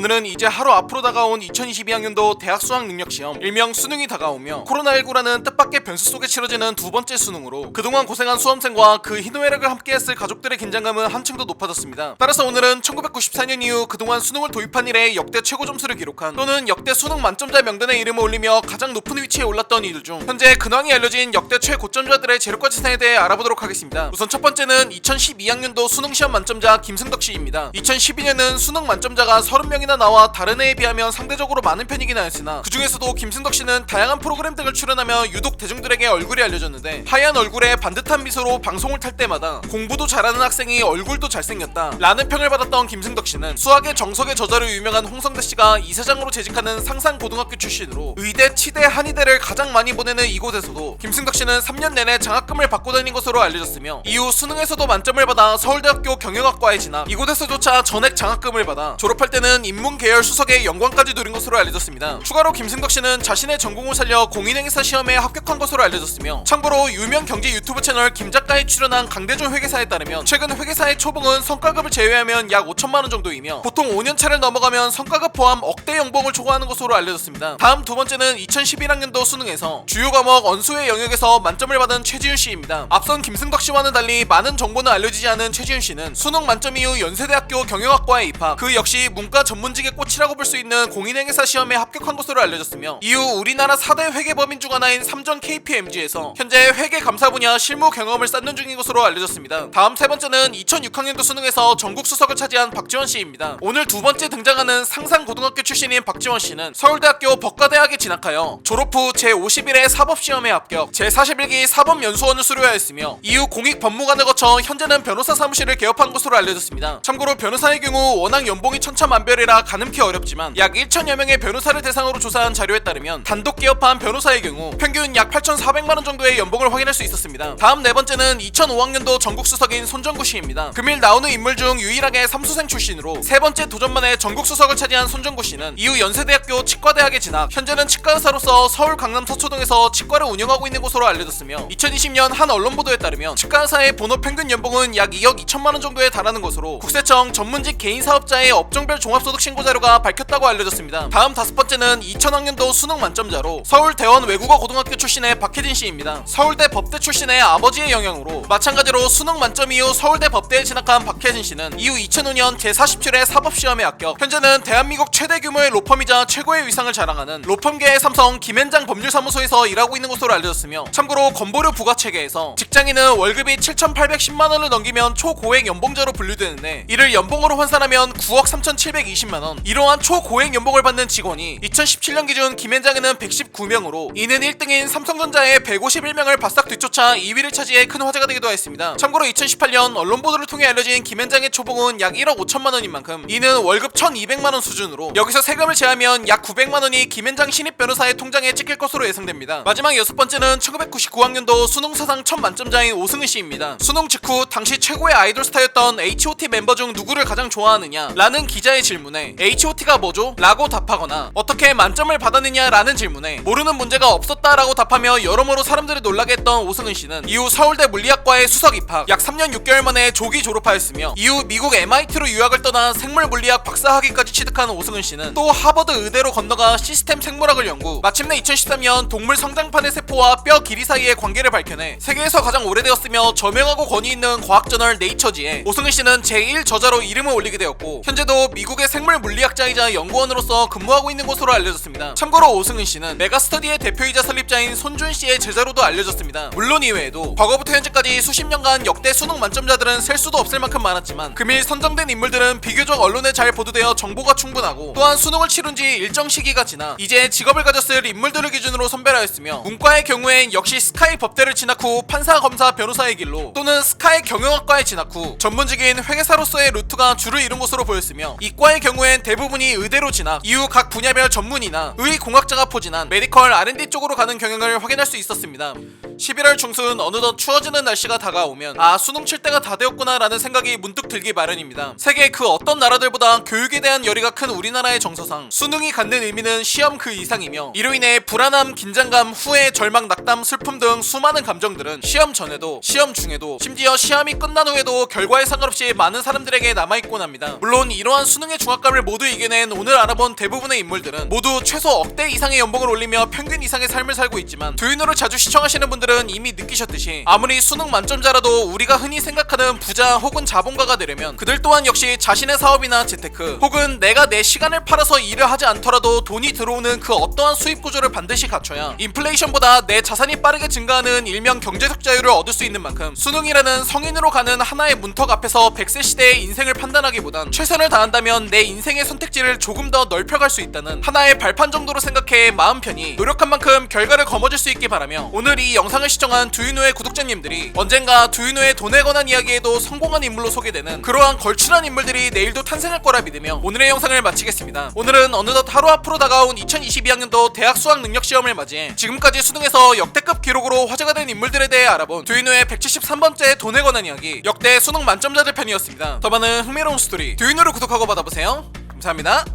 오늘은 이제 하루 앞으로 다가온 2022학년도 대학 수학 능력 시험 일명 수능이 다가오며 코로나19라는 뜻밖의 변수 속에 치러지는 두 번째 수능으로 그동안 고생한 수험생과 그 희노애락을 함께했을 가족들의 긴장감은 한층 더 높아졌습니다. 따라서 오늘은 1994년 이후 그동안 수능을 도입한 이래 역대 최고 점수를 기록한 또는 역대 수능 만점자 명단에 이름을 올리며 가장 높은 위치에 올랐던 이들 중 현재 근황이 알려진 역대 최고점자들의 재력과 재산에 대해 알아보도록 하겠습니다. 우선 첫 번째는 2012학년도 수능 시험 만점자 김승덕 씨입니다. 2012년은 수능 만점자가 30명이나 나와 다른 해에 비하면 상대적으로 많은 편이긴 하였으나 그 중에서도 김승덕 씨는 다양한 프로그램 등을 출연하며 유독 대중들에게 얼굴이 알려졌는데 하얀 얼굴에 반듯한 미소로 방송을 탈 때마다 공부도 잘하는 학생이 얼굴도 잘생겼다 라는 평을 받았던 김승덕 씨는 수학의 정석의 저자로 유명한 홍성대 씨가 이사장으로 재직하는 상산고등학교 출신으로 의대, 치대, 한의대를 가장 많이 보내는 이곳에서도 김승덕 씨는 3년 내내 장학금을 받고 다닌 것으로 알려졌으며 이후 수능에서도 만점을 받아 서울대학교 경영학과에 진학, 이곳에서조차 전액 장학금을 받아 졸업할 때는 인문계열 수석의 영광까지 누린 것으로 알려졌습니다. 추가로 김승덕 씨는 자신의 전공을 살려 공인행사 시험에 합격한 것으로 알려졌으며 참고로 유명 경제 유튜브 채널 김작가에 출연한 강대중 회계사에 따르면 최근 회계사의 초봉은 성과급을 제외하면 약 5천만원 정도이며 보통 5년차를 넘어가면 성과급 포함 억대 연봉을 초과하는 것으로 알려졌습니다. 다음 두 번째는 2011학년도 수능에서 주요 과목 언수의 영역에서 만점을 받은 최지윤 씨입니다. 앞선 김승덕 씨와는 달리 많은 정보는 알려지지 않은 최지윤 씨는 수능 만점 이후 연세대학교 경영학과에 입학, 그 역시 문과 전문직의 꽃이라고 볼 수 있는 공인행사 시험에 합격한 것으로 알려졌으며 이후 우리나라 4대 회계법인 중 하나인 삼전 KPMG에서 현재 회계감사 분야 실무 경험을 쌓는 중인 것으로 알려졌습니다. 다음 세 번째는 2006학년도 수능에서 전국 수석을 차지한 박지원 씨입니다. 오늘 두 번째 등장하는 상산고등학교 출신인 박지원 씨는 서울대학교 법과대학에 진학하여 졸업 후 제51회 사법시험에 합격, 제41기 사법연수원을 수료하였으며 이후 공익법무관을 거쳐 현재는 변호사 사무실을 개업한 것으로 알려졌습니다. 참고로 변호사의 경우 워낙 연봉이 천차만별이라 가늠키 어렵지만 약 1천여 명의 변호사를 대상으로 조사한 자료에 따르면 단독 개업한 변호사의 경우 평균 약 8,400만원 정도의 연봉을 확인할 수 있었습니다. 다음 네 번째는 2005학년도 전국 수석인 손정구 씨입니다. 금일 나오는 인물 중 유일하게 삼수생 출신으로 세 번째 도전만에 전국 수석을 차지한 손정구 씨는 이후 연세대학교 치과대학에 진학, 현재는 치과의사로서 서울 강남 서초동에서 치과를 운영하고 있는 것으로 알려졌으며 2020년 한 언론 보도에 따르면 치과의사의 본업 평균 연봉은 약 2억 2천만원 정도에 달하는 것으로 국세청 전문직 개인 사업자의 업종별 종합소득 신고 자료가 밝혔다고 알려졌습니다. 다음 다섯 번째는 2000학년도 수능 만점자로 서울대원 외국어 고등학교 출신의 박혜진 씨입니다. 서울대 법대 출신의 아버지의 영향으로 마찬가지로 수능 만점 이후 서울대 법대에 진학한 박혜진 씨는 이후 2005년 제47회 사법시험에 합격, 현재는 대한민국 최대 규모의 로펌이자 최고의 위상을 자랑하는 로펌계의 삼성 김앤장 법률사무소에서 일하고 있는 것으로 알려졌으며 참고로 건보료 부과체계에서 직장인은 월급이 7,810만원을 넘기면 초고액 연봉자로 분류되는데 이를 연봉으로 환산하면 9억 3,720만원, 이러한 초고액 연봉을 받는 직원이 2017년 기준 김앤장에는 119명으로 이는 1등인 삼성전자의 151명을 바싹 뒤쫓아 2위를 차지해 큰 화제가 되기도 했습니다. 참고로 2018년 언론 보도를 통해 알려진 김앤장의 초봉은 약 1억 5천만원인 만큼 이는 월급 1,200만원 수준으로 여기서 세금을 제하면 약 900만원이 김앤장 신입 변호사의 통장에 찍힐 것으로 예상됩니다. 마지막 여섯 번째는 1999학년도 수능 사상 첫 만점자인 오승은 씨입니다. 수능 직후 당시 최고의 아이돌 스타였던 H.O.T 멤버 중 누구를 가장 좋아하느냐 라는 기자의 질문에 H.O.T가 뭐죠? 라고 답하거나 어떻게 만점을 받았느냐 라는 질문에 모르는 문제가 없었다 라고 답하며 여러모로 사람들을 놀라게 했던 오승은 씨는 이후 서울대 물리학과에 수석 입학, 약 3년 6개월 만에 조기 졸업하였으며 이후 미국 MIT로 유학을 떠나 생물물리학 박사학위까지 취득한 오승은 씨는 또 하버드 의대로 건너가 시스템 생물학을 연구, 마침내 2013년 동물 성장판의 세포와 뼈 길이 사이의 관계를 밝혀내 세계에서 가장 오래되었으며 저명하고 권위 있는 과학저널 네이처지에 오승은 씨는 제1저자로 이름을 올리게 되었고 현재도 미국의 생물물리학자이자 연구원으로서 근무하고 있는 것으로 알려졌습니다. 참고로 오승은 씨는 메가스터디의 대표이자 설립자인 손준 씨의 제자로도 알려졌습니다. 물론 이외에도 과거부터 현재까지 수십 년간 역대 수능 만점자들은 셀 수도 없을 만큼 많았지만 금일 선정된 인물들은 비교적 언론에 잘 보도되어 정보가 충분하고 또한 수능을 치룬 지 일정 시기가 지나 이제 직업을 가졌을 인물들을 기준으로 선별하였으며 문과의 경우엔 역시 스카이 법대를 진학 후 판사, 검사, 변호사의 길로 또는 스카이 경영학과에 진학 후 전문직인 회계사로서의 루트가 주를 이룬 것으로 보였으며 이과의 경우엔 대부분이 의대로 진학, 이후 각 분야별 전문의나 의공학자가 포진한 메디컬 R&D 쪽으로 가는 경향을 확인할 수 있었습니다. 11월 중순 어느덧 추워지는 날씨가 다가오면 아, 수능 칠 때가 다 되었구나 라는 생각이 문득 들기 마련입니다. 세계 그 어떤 나라들보다 교육에 대한 열의가 큰 우리나라의 정서상 수능이 갖는 의미는 시험 그 이상이며, 이로 인해 불안함, 긴장감, 후회, 절망, 낙담, 슬픔 등 수많은 감정들은 시험 전에도 시험 중에도 심지어 시험이 끝난 후에도 결과에 상관없이 많은 사람들에게 남아있곤 합니다. 물론 이러한 수능의 중압감을 모두 이겨낸 오늘 알아본 대부분의 인물들은 모두 최소 억대 이상의 연봉을 올리며 평균 이상의 삶을 살고 있지만, 두윤호를 자주 시청하시는 분들은 이미 느끼셨듯이 아무리 수능 만점자라도 우리가 흔히 생각하는 부자 혹은 자본가가 되려면 그들 또한 역시 자신의 사업이나 재테크 혹은 내가 내 시간을 팔아서 일을 하지 않더라도 돈이 들어오는 그 어떠한 수입 구조를 반드시 갖춰야 인플레이션보다 내 자산이 빠르게 증가하는 일명 경제적 자유를 얻을 수 있는 만큼, 수능이라는 성인으로 가는 하나의 문턱 앞에서 100세 시대의 인생을 판단하기보단 최선을 다한다면 내 인생의 선택지를 조금 더 넓혀갈 수 있다는 하나의 발판 정도로 생각해 마음 편히 노력한 만큼 결과를 거머쥘 수 있길 바라며, 오늘 이 영상을 시청한 두윤호의 구독자님들이 언젠가 두윤호의 돈에 관한 이야기에도 성공한 인물로 소개되는 그러한 걸출한 인물들이 내일도 탄생할 거라 믿으며 오늘의 영상을 마치겠습니다. 오늘은 어느덧 하루 앞으로 다가온 2022학년도 대학 수학 능력 시험을 맞이해 지금까지 수능에서 역대급 기록으로 화제가 된 인물들에 대해 알아본 두윤호의 173번째 돈에 관한 이야기, 역대 수능 만점자들 편이었습니다. 더 많은 흥미로운 스토리 두윤호를 구독하고 받아보세요. 감사합니다.